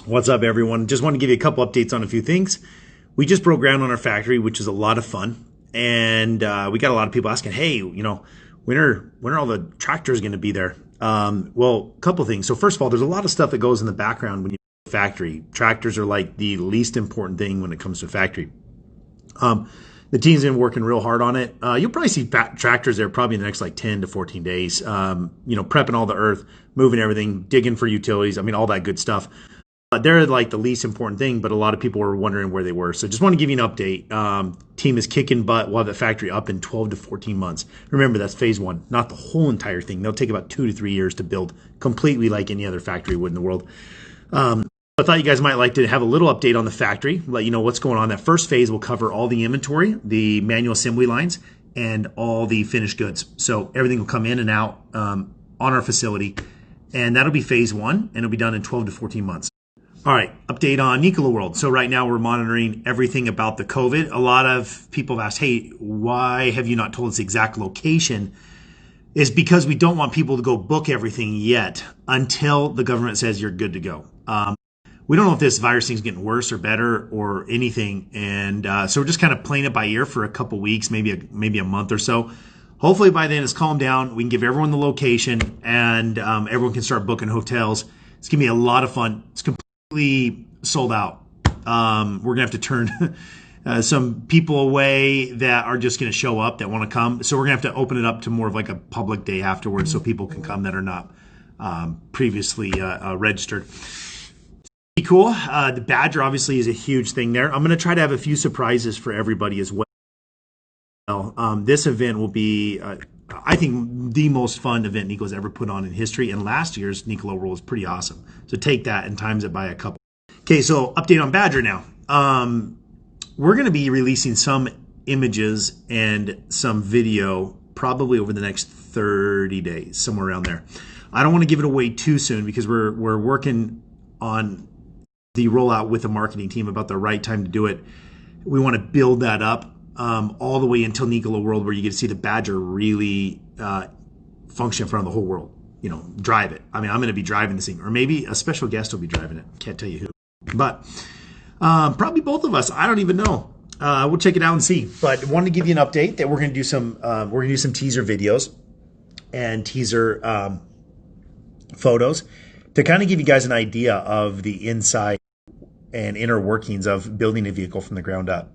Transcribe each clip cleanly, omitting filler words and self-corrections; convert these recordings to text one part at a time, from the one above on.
What's up, everyone? Just want to give you a couple updates on a few things. We just broke ground on our factory, which is a lot of fun, and we got a lot of people asking, "Hey, when are all the tractors going to be there?" Well, a couple things. So first of all, there's a lot of stuff that goes in the background when you have a factory. Tractors are like the least important thing when it comes to a factory. The team's been working real hard on it. You'll probably see tractors there probably in the next like 10 to 14 days. Prepping all the earth, moving everything, digging for utilities. I mean, all that good stuff. They're like the least important thing, but a lot of people were wondering where they were. So just want to give you an update. Team is kicking butt. We'll have the factory up in 12 to 14 months. Remember, that's phase one, not the whole entire thing. They'll take about 2 to 3 years to build completely like any other factory would in the world. I thought you guys might like to have a little update on the factory, let you know what's going on. That first phase will cover all the inventory, the manual assembly lines, and all the finished goods. So everything will come in and out on our facility. And that'll be phase one, and it'll be done in 12 to 14 months. All right, update on Nikola World. So right now we're monitoring everything about the COVID. A lot of people have asked, hey, why have you not told us the exact location? Is because we don't want people to go book everything yet until the government says you're good to go. We don't know if this virus thing's getting worse or better or anything. And so we're just kind of playing it by ear for a couple weeks, maybe a month or so. Hopefully by then it's calmed down. We can give everyone the location and everyone can start booking hotels. It's going to be a lot of fun. It's completely sold out. We're going to have to turn some people away that are just going to show up that want to come. So we're going to have to open it up to more of like a public day afterwards so people can come that are not previously registered. Be cool. The Badger obviously is a huge thing there. I'm going to try to have a few surprises for everybody as well. This event will be, I think, the most fun event Nikola's ever put on in history. And last year's Nikola World was pretty awesome. So take that and times it by a couple. Okay, so update on Badger now. We're going to be releasing some images and some video probably over the next 30 days, somewhere around there. I don't want to give it away too soon because we're working on the rollout with the marketing team about the right time to do it. We want to build that up all the way until Nikola World, where you get to see the Badger really function in front of the whole world. Drive it. I mean, I'm going to be driving this thing, or maybe a special guest will be driving it. Can't tell you who, but probably both of us. I don't even know. We'll check it out and see. But wanted to give you an update that we're going to do some teaser videos and teaser photos to kind of give you guys an idea of the inside and inner workings of building a vehicle from the ground up.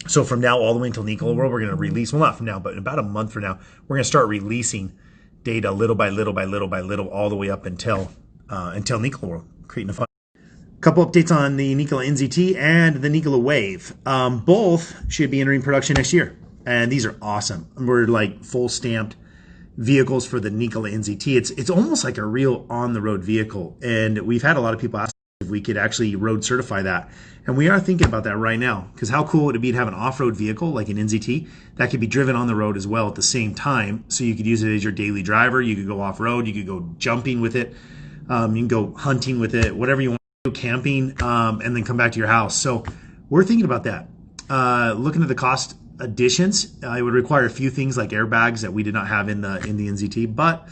So from now all the way until Nikola World, we're going to release, well, not from now, but in about a month from now, we're going to start releasing data little by little by little by little all the way up until Nikola World, creating a fun. Couple updates on the Nikola NZT and the Nikola Wave. Both should be entering production next year, and these are awesome. We're like full stamped vehicles for the Nikola NZT. It's almost like a real on-the-road vehicle, and we've had a lot of people ask if we could actually road certify that, and we are thinking about that right now, because how cool would it be to have an off-road vehicle like an NZT that could be driven on the road as well at the same time, so you could use it as your daily driver, you could go off-road, you could go jumping with it, you can go hunting with it, whatever you want to do, camping, and then come back to your house. So we're thinking about that. Looking at the cost additions, it would require a few things like airbags that we did not have in the NZT, but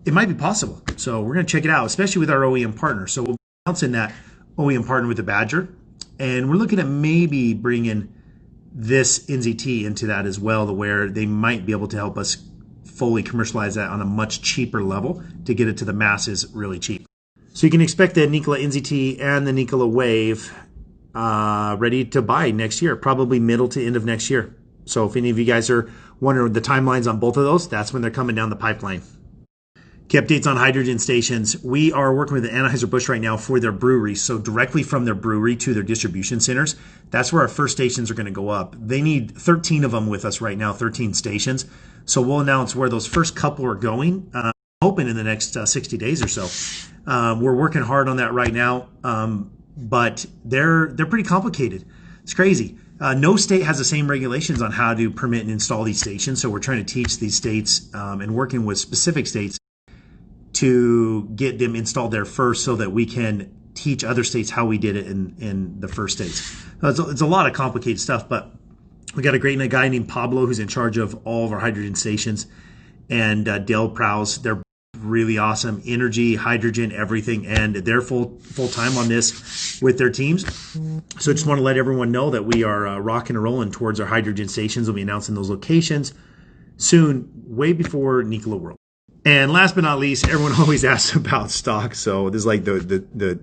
it might be possible. So we're going to check it out, especially with our OEM partner. So we'll be announcing that OEM partner with the Badger, and we're looking at maybe bringing this NZT into that as well, to where they might be able to help us fully commercialize that on a much cheaper level to get it to the masses really cheap. So you can expect the Nikola NZT and the Nikola Wave ready to buy next year, probably middle to end of next year. So if any of you guys are wondering the timelines on both of those, that's when they're coming down the pipeline. Okay, updates on hydrogen stations. We are working with the Anheuser-Busch right now for their brewery. So directly from their brewery to their distribution centers, that's where our first stations are going to go up. They need 13 of them with us right now, 13 stations. So we'll announce where those first couple are going, hoping in the next 60 days or so. We're working hard on that right now, but they're pretty complicated. It's crazy. No state has the same regulations on how to permit and install these stations. So we're trying to teach these states and working with specific states to get them installed there first, so that we can teach other states how we did it in the first states. It's a lot of complicated stuff, but we got a great guy named Pablo who's in charge of all of our hydrogen stations, and Dale Prowse. They're really awesome. Energy, hydrogen, everything, and they're full time on this with their teams. So just want to let everyone know that we are rocking and rolling towards our hydrogen stations. We'll be announcing those locations soon, way before Nikola World. And last but not least, everyone always asks about stocks. So this is like the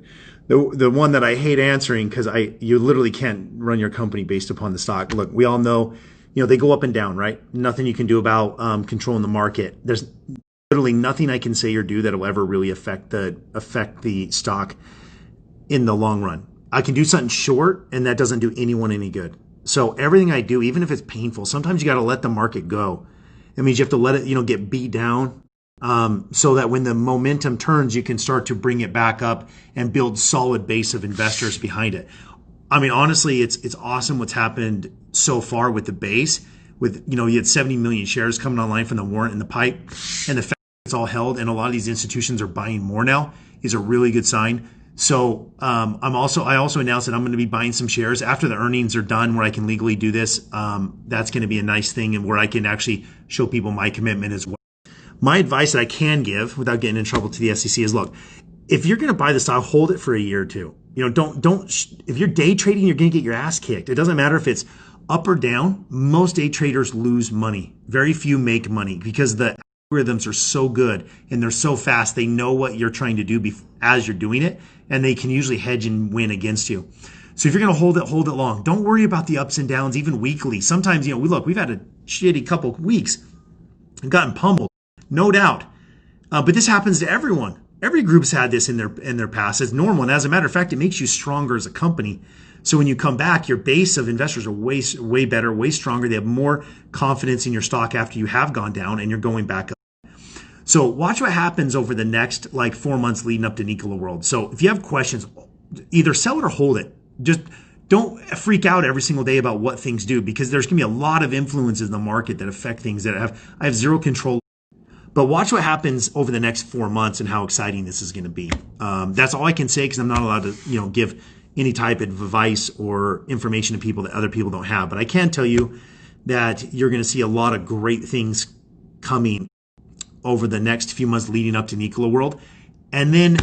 one that I hate answering, because you literally can't run your company based upon the stock. Look, we all know, they go up and down, right? Nothing you can do about controlling the market. There's literally nothing I can say or do that will ever really affect the stock in the long run. I can do something short, and that doesn't do anyone any good. So everything I do, even if it's painful, sometimes you got to let the market go. It means you have to let it, get beat down, so that when the momentum turns, you can start to bring it back up and build solid base of investors behind it. I mean, honestly, it's awesome what's happened so far with the base. With, you had 70 million shares coming online from the warrant and the pipe, and the fact that it's all held, and a lot of these institutions are buying more now, is a really good sign. So I also announced that I'm going to be buying some shares after the earnings are done, where I can legally do this. That's going to be a nice thing, and where I can actually show people my commitment as well. My advice that I can give without getting in trouble to the SEC is, look, if you're going to buy the stock, hold it for a year or two. If you're day trading, you're going to get your ass kicked. It doesn't matter if it's up or down. Most day traders lose money. Very few make money, because the algorithms are so good and they're so fast. They know what you're trying to do as you're doing it, and they can usually hedge and win against you. So if you're going to hold it long. Don't worry about the ups and downs, even weekly. Sometimes, we've had a shitty couple of weeks and gotten pummeled, no doubt. But this happens to everyone. Every group's had this in their past. It's normal. And as a matter of fact, it makes you stronger as a company. So when you come back, your base of investors are way better, way stronger. They have more confidence in your stock after you have gone down and you're going back up. So watch what happens over the next 4 months leading up to Nikola World. So if you have questions, either sell it or hold it. Just don't freak out every single day about what things do, because there's going to be a lot of influences in the market that affect things that I have zero control. But watch what happens over the next 4 months and how exciting this is going to be. That's all I can say, because I'm not allowed to, give any type of advice or information to people that other people don't have. But I can tell you that you're going to see a lot of great things coming over the next few months leading up to Nikola World. And then,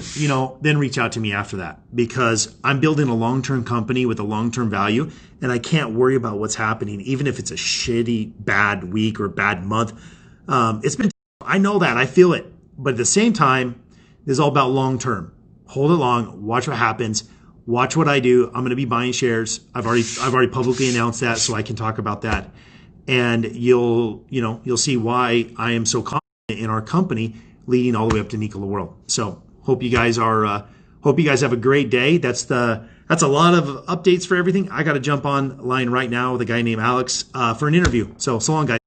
then reach out to me after that, because I'm building a long-term company with a long-term value, and I can't worry about what's happening, even if it's a shitty, bad week or bad month. I know that, I feel it, but at the same time, this is all about long-term. Hold it long, watch what happens, watch what I do. I'm going to be buying shares. I've already publicly announced that, so I can talk about that, and you'll see why I am so confident in our company leading all the way up to Nikola World. So hope you guys have a great day. That's a lot of updates for everything. I got to jump online right now with a guy named Alex for an interview. So long, guys.